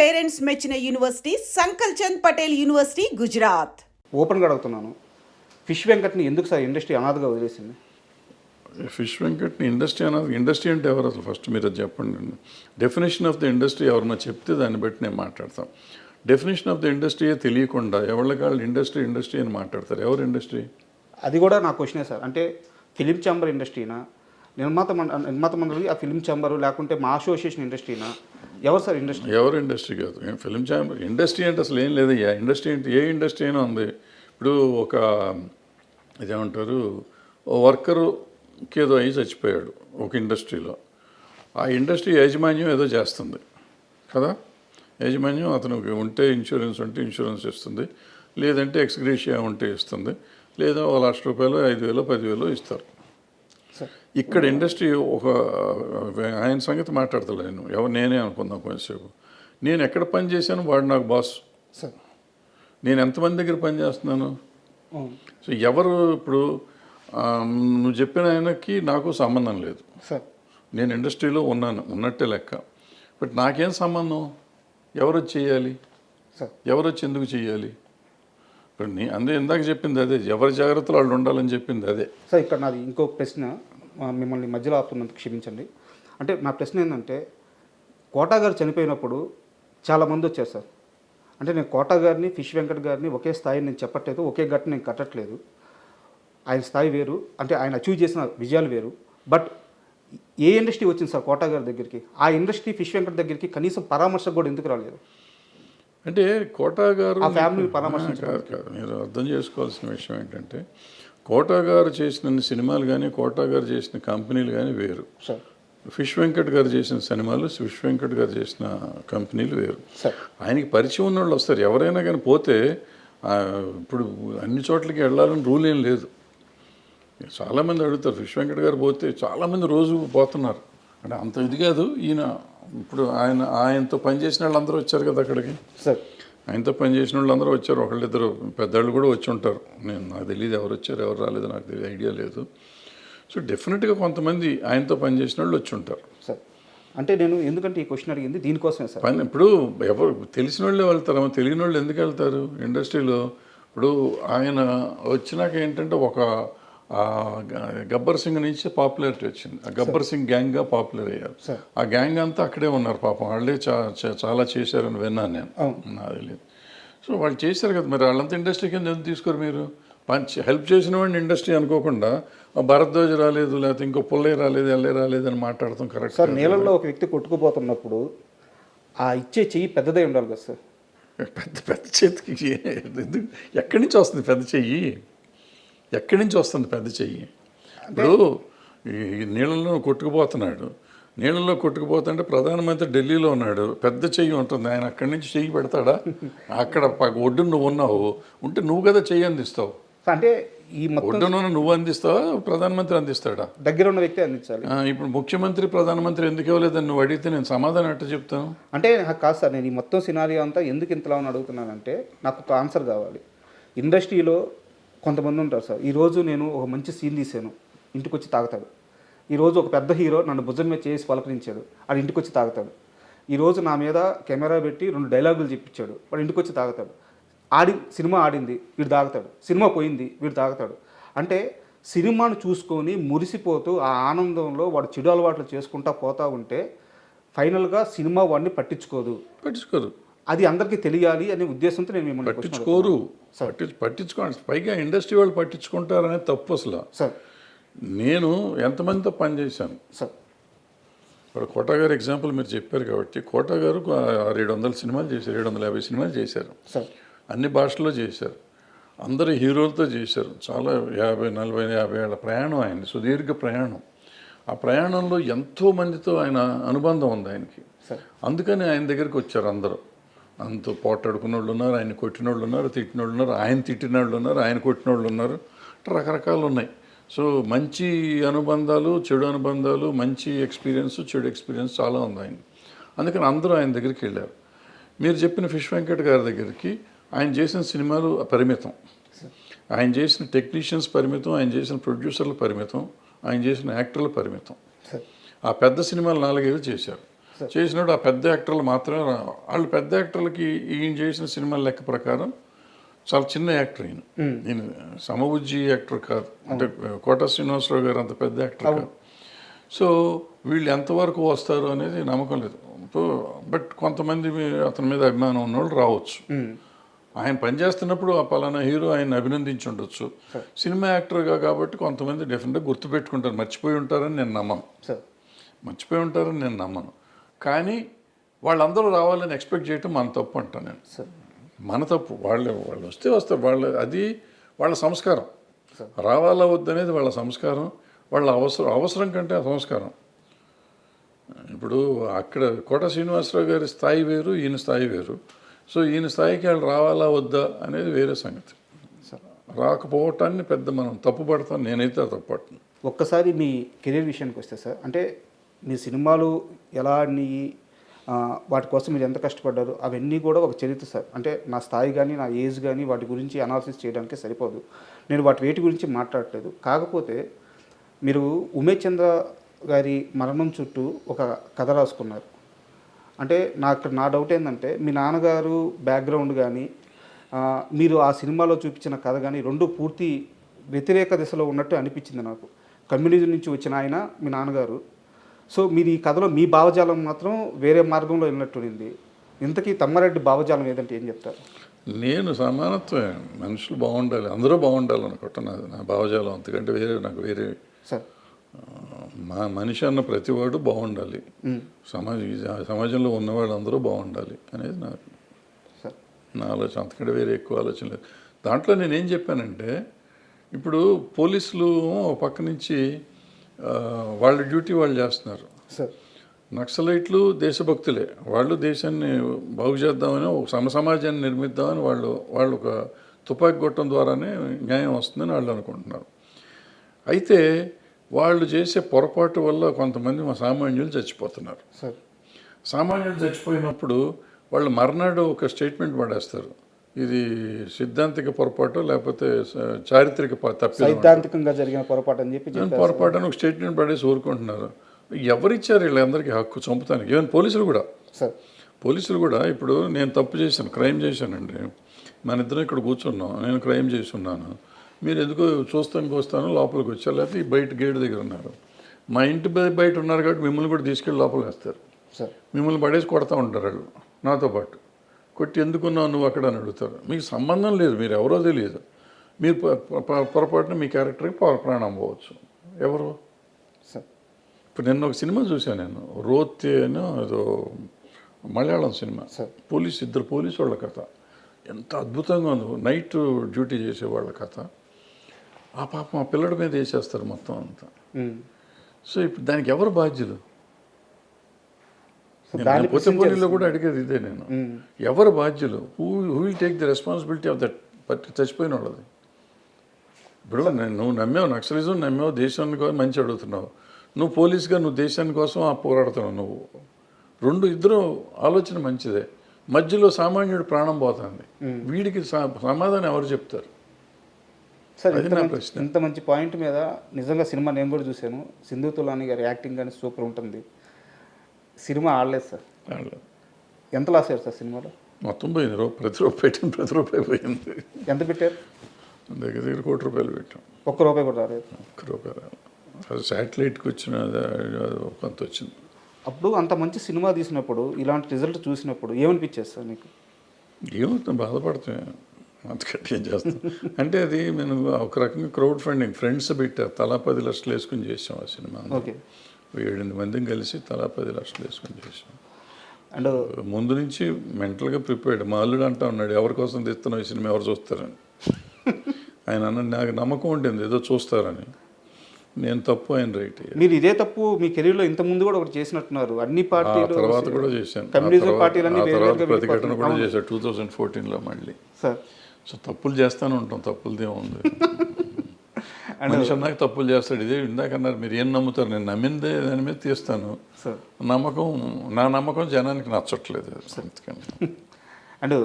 Parents మెచ్చిన university సంకల్ Chand Patel university Gujarat. ఓపెన్గా అడుగుతున్నాను, ఫిష్ వెంకట్ని ఎందుకు సార్ ఇండస్ట్రీ అనాథగా వదిలేసింది? ఫిష్ వెంకట్ని ఇండస్ట్రీ అన్నది, ఇండస్ట్రీ అంటే ఎవరు అసలు ఫస్ట్ మీరు అది చెప్పండి. డెఫినేషన్ ఆఫ్ ద ఇండస్ట్రీ ఎవరన్నా చెప్తే దాన్ని బట్టి నేను మాట్లాడతాను. డెఫినేషన్ ఆఫ్ ద ఇండస్ట్రీయే తెలియకుండా ఎవరికాళ్ళు ఇండస్ట్రీ ఇండస్ట్రీ అని మాట్లాడతారు. ఎవరు ఇండస్ట్రీ? అది కూడా నా క్వశ్చనే సార్. అంటే ఫిలిం ఛాంబర్ ఇండస్ట్రీనా, నిర్మాత మండలి ఆ ఫిలిం ఛాంబరు, లేకుంటే మా అసోసియేషన్ ఇండస్ట్రీనా? ఎవరు సార్ ఇండస్ట్రీ? ఎవరు ఇండస్ట్రీ కాదు. ఫిలిం ఛాంబర్ ఇండస్ట్రీ అంటే అసలు ఏం లేదయ్యా. ఇండస్ట్రీ అంటే ఏ ఇండస్ట్రీ అయినా ఉంది. ఇప్పుడు ఒక ఇదేమంటారు, ఓ వర్కరుకి ఏదో అయ్యి చచ్చిపోయాడు ఒక ఇండస్ట్రీలో. ఆ ఇండస్ట్రీ యాజమాన్యం ఏదో చేస్తుంది కదా. యాజమాన్యం అతనికి ఉంటే ఇన్సూరెన్స్ ఉంటే ఇన్సూరెన్స్ ఇస్తుంది, లేదంటే ఎక్స్గ్రేషియా ఉంటే ఇస్తుంది, లేదా ఒక ₹1,00,000 5,000 10,000 ఇస్తారు. ఇక్కడ ఇండస్ట్రీ ఒక ఆయన సంగతి మాట్లాడతలేను, నేనే అనుకుందాం కొంచెంసేపు. నేను ఎక్కడ పని చేశాను, వాడు నాకు బాస్. నేను ఎంతమంది దగ్గర పని చేస్తున్నాను. సో ఎవరు ఇప్పుడు నువ్వు చెప్పిన ఆయనకి నాకు సంబంధం లేదు. నేను ఇండస్ట్రీలో ఉన్నట్టే లెక్క. బట్ నాకేం సంబంధం? ఎవరు వచ్చి చేయాలి, ఎవరు వచ్చి ఎందుకు చేయాలి? ఇప్పుడు అందే ఇందాక చెప్పింది అదే, ఎవరి జాగ్రత్తలు వాళ్ళు ఉండాలని చెప్పింది అదే. సార్ ఇక్కడ నాది ఇంకో ప్రశ్న, మిమ్మల్ని మధ్యలో ఆపుతున్నందుకు క్షమించండి. అంటే నా ప్రశ్న ఏంటంటే, కోటా గారు చనిపోయినప్పుడు చాలామంది వచ్చారు సార్. అంటే నేను కోటా గారిని, ఫిష్ వెంకట్ గారిని ఒకే స్థాయి నేను చెప్పట్లేదు, ఒకే గట్టు నేను కట్టట్లేదు. ఆయన స్థాయి వేరు, అంటే ఆయన అచీవ్ చేసిన విజయాలు వేరు. బట్ ఏ ఇండస్ట్రీ వచ్చింది సార్ కోటా గారి దగ్గరికి? ఆ ఇండస్ట్రీ ఫిష్ వెంకట్ దగ్గరికి కనీసం పరామర్శకు కూడా ఎందుకు రాలేదు? అంటే కోటా గారు ఆ ఫ్యామిలీ పరామర్శ కాదు. మీరు అర్థం చేసుకోవాల్సిన విషయం ఏంటంటే, కోటా గారు చేసిన సినిమాలు కానీ, కోటా గారు చేసిన కంపెనీలు కానీ వేరు. ఫిష్ వెంకట్ గారు చేసిన సినిమాలు, ఫిష్ వెంకట్ గారు చేసిన కంపెనీలు వేరు. ఆయనకి పరిచయం ఉన్న వాళ్ళు వస్తారు. ఎవరైనా కానీ పోతే ఇప్పుడు అన్ని చోట్లకి వెళ్ళాలని రూల్ ఏం లేదు. చాలామంది అడుగుతారు, ఫిష్ వెంకట్ గారు పోతే చాలామంది రోజు పోతున్నారు. అంటే అంత ఇది కాదు. ఈయన ఇప్పుడు ఆయనతో పనిచేసిన వాళ్ళు అందరూ వచ్చారు కదా అక్కడికి. ఆయనతో పనిచేసిన వాళ్ళు అందరూ వచ్చారు. ఒకళ్ళిద్దరు పెద్దవాళ్ళు కూడా వచ్చి ఉంటారు. నాకు తెలియదు ఎవరు వచ్చారు ఎవరు రాలేదు, నాకు తెలియదు, ఐడియా లేదు. సో డెఫినెట్గా కొంతమంది ఆయనతో పనిచేసిన వాళ్ళు వచ్చి ఉంటారు. అంటే నేను ఎందుకంటే ఈ క్వశ్చన్ అడిగింది దీనికోసమే సార్. ఇప్పుడు ఎవరు తెలిసిన వాళ్ళే వెళ్తారు, తెలియని వాళ్ళు ఎందుకు వెళ్తారు ఇండస్ట్రీలో? ఇప్పుడు ఆయన వచ్చినాక ఏంటంటే ఒక గబ్బర్ సింగ్ నుంచి పాపులారిటీ వచ్చింది. ఆ గబ్బర్ సింగ్ గ్యాంగ్గా పాపులర్ అయ్యారు. ఆ గ్యాంగ్ అంతా అక్కడే ఉన్నారు పాపం. వాళ్ళే చాలా చేశారని విన్నాను నేను, నాకు తెలియదు. సో వాళ్ళు చేశారు కదా, మరి వాళ్ళంతా ఇండస్ట్రీ కింద ఎందుకు తీసుకోరు మీరు? హెల్ప్ చేసిన వాడిని ఇండస్ట్రీ అనుకోకుండా భరద్వాజ్ రాలేదు, లేకపోతే ఇంకో పుల్లయ్య రాలేదు, ఎల్లయ్య రాలేదు అని మాట్లాడతాం కరెక్ట్ సార్. నీళ్ళల్లో ఒక వ్యక్తి కొట్టుకుపోతున్నప్పుడు ఆ ఇచ్చే చెయ్యి పెద్దదై ఉండాలి కదా సార్. పెద్ద చేతికి ఎక్కడి నుంచి వస్తుంది పెద్ద చెయ్యి? ఎక్కడి నుంచి వస్తుంది పెద్ద చెయ్యి? ఇప్పుడు ఈ నీళ్ళలో కొట్టుకుపోతున్నాడు, నీళ్ళలో కొట్టుకుపోతుంటే ప్రధానమంత్రి ఢిల్లీలో ఉన్నాడు, పెద్ద చెయ్యి ఉంటుంది. ఆయన అక్కడి నుంచి చెయ్యి పెడతాడా? అక్కడ ఒడ్డు నువ్వు ఉన్నావు, ఉంటే నువ్వు కదా చెయ్యి అందిస్తావు. అంటే ఈ ఒడ్డున నువ్వు అందిస్తావా, ప్రధానమంత్రి అందిస్తాడా? దగ్గర ఉన్న వ్యక్తి అందించాలి. ఇప్పుడు ముఖ్యమంత్రి ప్రధానమంత్రి ఎందుకు ఇవ్వలేదని నువ్వు అడిగితే నేను సమాధానం ఎట్లా చెప్తాను? అంటే కాదు సార్, నేను ఈ మొత్తం సినారియో అంతా ఎందుకు ఇంతలా అడుగుతున్నానంటే నాకు ఒక ఆన్సర్ కావాలి. ఇండస్ట్రీలో కొంతమంది ఉంటారు సార్. ఈరోజు నేను ఒక మంచి సీన్ తీసాను, ఇంటికి వచ్చి తాగుతాడు. ఈరోజు ఒక పెద్ద హీరో నన్ను భుజం మీద చేసి పలకరించాడు, వాడు ఇంటికి వచ్చి తాగుతాడు. ఈరోజు నా మీద కెమెరా పెట్టి 2 డైలాగులు చెప్పించాడు, వాడు ఇంటికి వచ్చి తాగుతాడు. సినిమా ఆడింది, వీడు తాగుతాడు. సినిమా పోయింది, వీడు తాగుతాడు. అంటే సినిమాను చూసుకొని మురిసిపోతూ ఆ ఆనందంలో వాడు చెడు అలవాట్లు చేసుకుంటా పోతూ ఉంటే ఫైనల్గా సినిమా వాడిని పట్టించుకోరు. అది అందరికీ తెలియాలి అనే ఉద్దేశంతో నేను మిమ్మల్ని పట్టించుకోండి. పైగా ఇండస్ట్రీ వాళ్ళు పట్టించుకుంటారనే తప్పు అసలు. సార్ నేను ఎంతమందితో పనిచేశాను సార్. ఇప్పుడు కోటా గారు ఎగ్జాంపుల్ మీరు చెప్పారు కాబట్టి, కోటా గారు 700 సినిమాలు చేశారు, 750 సినిమాలు చేశారు. అన్ని భాషల్లో చేశారు, అందరు హీరోలతో చేశారు. చాలా 50, 40, 50 ఏళ్ళ ప్రయాణం ఆయన, సుదీర్ఘ ప్రయాణం. ఆ ప్రయాణంలో ఎంతోమందితో ఆయన అనుబంధం ఉంది ఆయనకి. అందుకని ఆయన దగ్గరికి వచ్చారు అందరూ. అంత పోటాడుకున్న వాళ్ళు ఉన్నారు, ఆయన కొట్టిన వాళ్ళు ఉన్నారు, తిట్టిన వాళ్ళు ఉన్నారు, ఆయన తిట్టిన వాళ్ళు ఉన్నారు, ఆయన కొట్టిన వాళ్ళు ఉన్నారు. రకరకాలు ఉన్నాయి. సో మంచి అనుబంధాలు, చెడు అనుబంధాలు, మంచి ఎక్స్పీరియన్స్, చెడు ఎక్స్పీరియన్స్ చాలా ఉంది ఆయన. అందుకని అందరూ ఆయన దగ్గరికి వెళ్ళారు. మీరు చెప్పిన ఫిష్ వెంకట్ గారి దగ్గరికి ఆయన చేసిన సినిమాలు పరిమితం, ఆయన చేసిన టెక్నీషియన్స్ పరిమితం, ఆయన చేసిన ప్రొడ్యూసర్లు పరిమితం, ఆయన చేసిన యాక్టర్లు పరిమితం. ఆ పెద్ద సినిమాలు 4-5 చేశారు. చేసినప్పుడు ఆ పెద్ద యాక్టర్లు మాత్రమే వాళ్ళు పెద్ద యాక్టర్లకి ఈయన చేసిన సినిమాల లెక్క ప్రకారం చాలా చిన్న యాక్టర్ ఈయన సమబుజ్జి యాక్టర్ కాదు, అంటే కోట శ్రీనివాసరావు గారు అంత పెద్ద యాక్టర్ కాదు. సో వీళ్ళు ఎంతవరకు వస్తారు అనేది నమ్మకం లేదు. బట్ కొంతమంది అతని మీద అభిమానం ఉన్నవాళ్ళు రావచ్చు. ఆయన పనిచేస్తున్నప్పుడు ఆ పలానా హీరో ఆయన అభినందించి ఉండొచ్చు. సినిమా యాక్టర్గా కాబట్టి కొంతమంది డెఫినెట్గా గుర్తుపెట్టుకుంటారు. మర్చిపోయి ఉంటారని నేను నమ్మను. కానీ వాళ్ళందరూ రావాలని ఎక్స్పెక్ట్ చేయటం మన తప్పు అంటాను నేను. మన తప్పు. వాళ్ళు వస్తారు. అది వాళ్ళ సంస్కారం. రావాలా వద్దనేది వాళ్ళ సంస్కారం. వాళ్ళ అవసరం కంటే ఆ సంస్కారం. ఇప్పుడు అక్కడ కోట శ్రీనివాసరావు గారి స్థాయి వేరు, ఈయన స్థాయి వేరు. సో ఈయన స్థాయికి వాళ్ళు రావాలా వద్దా అనేది వేరే సంగతి. రాకపోవటాన్ని పెద్ద మనం తప్పుపడతాం. నేనైతే తప్పుపడుతున్నాను. ఒక్కసారి మీ కెరీర్ విషయానికి వస్తే సార్, అంటే మీ సినిమాలు ఎలా ఆడినాయి, వాటి కోసం మీరు ఎంత కష్టపడ్డారు, అవన్నీ కూడా ఒక చరిత్ర సార్. అంటే నా స్థాయి కానీ నా ఏజ్ కానీ వాటి గురించి అనాలిసిస్ చేయడానికి సరిపోదు. నేను వేటి గురించి మాట్లాడట్లేదు. కాకపోతే మీరు ఉమేష్ చంద్ర గారి మరణం చుట్టూ ఒక కథ రాసుకున్నారు. అంటే నా డౌట్ ఏంటంటే మీ నాన్నగారు బ్యాక్గ్రౌండ్ కానీ మీరు ఆ సినిమాలో చూపించిన కథ కానీ రెండు పూర్తి వ్యతిరేక దిశలో ఉన్నట్టు అనిపించింది నాకు. కమ్యూనిజం నుంచి వచ్చిన ఆయన మీ నాన్నగారు. సో మీరు ఈ కథలో మీ భావజాలం మాత్రం వేరే మార్గంలో వెళ్ళినట్టుంది. ఇంతకీ తమ్మారెడ్డి భావజాలం ఏదంటే ఏం చెప్తారు? నేను సమానత్వమే. మనుషులు బాగుండాలి, అందరూ బాగుండాలి అనుకుంటా నా భావజాలం. అంతకంటే నాకు వేరే సార్. మనిషి అన్న ప్రతివాడు బాగుండాలి, సమాజంలో ఉన్నవాళ్ళు అందరూ బాగుండాలి అనేది నా ఆలోచన. అంతకంటే వేరే ఎక్కువ ఆలోచన లేదు. దాంట్లో నేనేం చెప్పానంటే, ఇప్పుడు పోలీసులు ఒక పక్క నుంచి వాళ్ళ డ్యూటీ వాళ్ళు చేస్తున్నారు. నక్సలైట్లు దేశభక్తులే. వాళ్ళు దేశాన్ని బాగు చేద్దామని, ఒక సమాజాన్ని నిర్మిద్దామని వాళ్ళు ఒక తుపాకీ కొట్టడం ద్వారానే న్యాయం వస్తుందని వాళ్ళు అనుకుంటున్నారు. అయితే వాళ్ళు చేసే పొరపాటు వల్ల కొంతమంది సామాన్యులు చచ్చిపోతున్నారు. సామాన్యులు చచ్చిపోయినప్పుడు వాళ్ళు మర్నాడు ఒక స్టేట్మెంట్ పడేస్తారు, ఇది సిద్ధాంతిక పొరపాటు లేకపోతే చారిత్రక సైద్ధాంతికంగా జరిగిన పొరపాటు అని చెప్పి పొరపాటు అని ఒక స్టేట్మెంట్ పడేసి ఊరుకుంటున్నారు. ఎవరిచ్చారు వీళ్ళందరికీ హక్కు చంపుతానికి? ఈవెన్ పోలీసులు కూడా ఇప్పుడు నేను తప్పు చేశాను, క్రైమ్ చేశానండి, మన ఇద్దరం ఇక్కడ కూర్చున్నాం, నేను క్రైమ్ చేసి ఉన్నాను, మీరు ఎందుకో చూస్తానికి వస్తాను లోపలికి వచ్చారు, లేకపోతే బయట గేట్ దగ్గర ఉన్నారు, మా ఇంటి బయట ఉన్నారు కాబట్టి మిమ్మల్ని కూడా తీసుకెళ్ళి లోపల వేస్తారు. మిమ్మల్ని పడేసి కొడతా ఉంటారు వాళ్ళు నాతో పాటు. కొట్టి ఎందుకున్నావు నువ్వు అక్కడ అని అడుగుతారు. మీకు సంబంధం లేదు, మీరు ఎవరో తెలియదు. మీరు పొరపాటున మీ క్యారెక్టర్కి ప్రాణం పోవచ్చు. ఎవరు? ఇప్పుడు నిన్న ఒక సినిమా చూశాను నేను, రోతే అని ఏదో మలయాళం సినిమా. ఇద్దరు పోలీసు వాళ్ళ కథ ఎంత అద్భుతంగా ఉంది. నైట్ డ్యూటీ చేసేవాళ్ళ కథ. ఆ పాప మా పిల్లడి మీద వేసేస్తారు మొత్తం అంతా. సో ఇప్పుడు దానికి ఎవరు బాధ్యులు? పోలీలో కూడా అడిగేది ఇదే నేను. ఎవరు బాధ్యులు? Who will take the responsibility of that చచ్చిపోయిన వాళ్ళది? ఇప్పుడు నువ్వు నమ్మావు, నక్సలిజం నమ్మావు, దేశానికి మంచి అడుగుతున్నావు. నువ్వు పోలీసుగా నువ్వు దేశాని కోసం పోరాడుతున్నావు. నువ్వు ఇద్దరు ఆలోచన మంచిదే. మధ్యలో సామాన్యుడు ప్రాణం పోతుంది. వీడికి సమాధానం ఎవరు చెప్తారు? సార్, ఇంత మంచి పాయింట్ మీద నిజంగా సినిమా నేను కూడా చూశాను. సింధు తులాని గారి యాక్టింగ్ కానీ సూపర్ ఉంటుంది. సినిమా ఆడలేదు సార్. ఎంత లాస్ అయ్యారు సార్ సినిమాలో? మొత్తం పోయింది. ప్రతి రూపాయి పోయింది. ఎంత పెట్టారు? దగ్గర ₹1 కోటి పెట్టాం. ₹1 కూడా రాలేదు. ₹1 రాలేదు. శాటిలైట్కి వచ్చిన కొంత వచ్చింది. అప్పుడు అంత మంచి సినిమా తీసినప్పుడు ఇలాంటి రిజల్ట్ చూసినప్పుడు ఏమనిపించేది సార్ మీకు? ఏమవుతుంది, బాధపడుతుంది. అంతకంటే ఏం చేస్తాం అంటే అది నేను ఒక రకంగా క్రౌడ్ ఫండింగ్ ఫ్రెండ్స్ పెట్టారు. తలా 10 లక్షలు వేసుకుని చేసాం ఆ సినిమా. 7-8 మందిని కలిసి తలా 10 లక్షలు వేసుకుని చేసాం. అండ్ ముందు నుంచి మెంటల్గా ప్రిపేర్డ్. మా అల్లుడు అంటా ఉన్నాడు, ఎవరి కోసం తీస్తున్నావు ఈ సినిమా, ఎవరు చూస్తారని. ఆయన అన్నాడు, నాకు నమ్మకం ఉంటుంది ఏదో చూస్తారని. నేను తప్పు, ఆయన రైట్. మీరు ఇదే తప్పు మీ కెరీర్లో ఇంత ముందు కూడా ఒకటి చేసినట్టున్నారు. అన్ని పార్టీలు తర్వాత కూడా చేశాను. ప్రతిఘటన కూడా చేశాను 2014లో మళ్ళీ. సో తప్పులు చేస్తానే ఉంటాం, తప్పులదే ఉంది. మనిషి అన్నాక తప్పులు చేస్తాడు. ఇదే ఇందాక అన్నారు, మీరు ఏం నమ్ముతారు? నేను నమ్మిందే దాని మీద తీస్తాను. నా నమ్మకం జనానికి నచ్చట్లేదు అందుకని.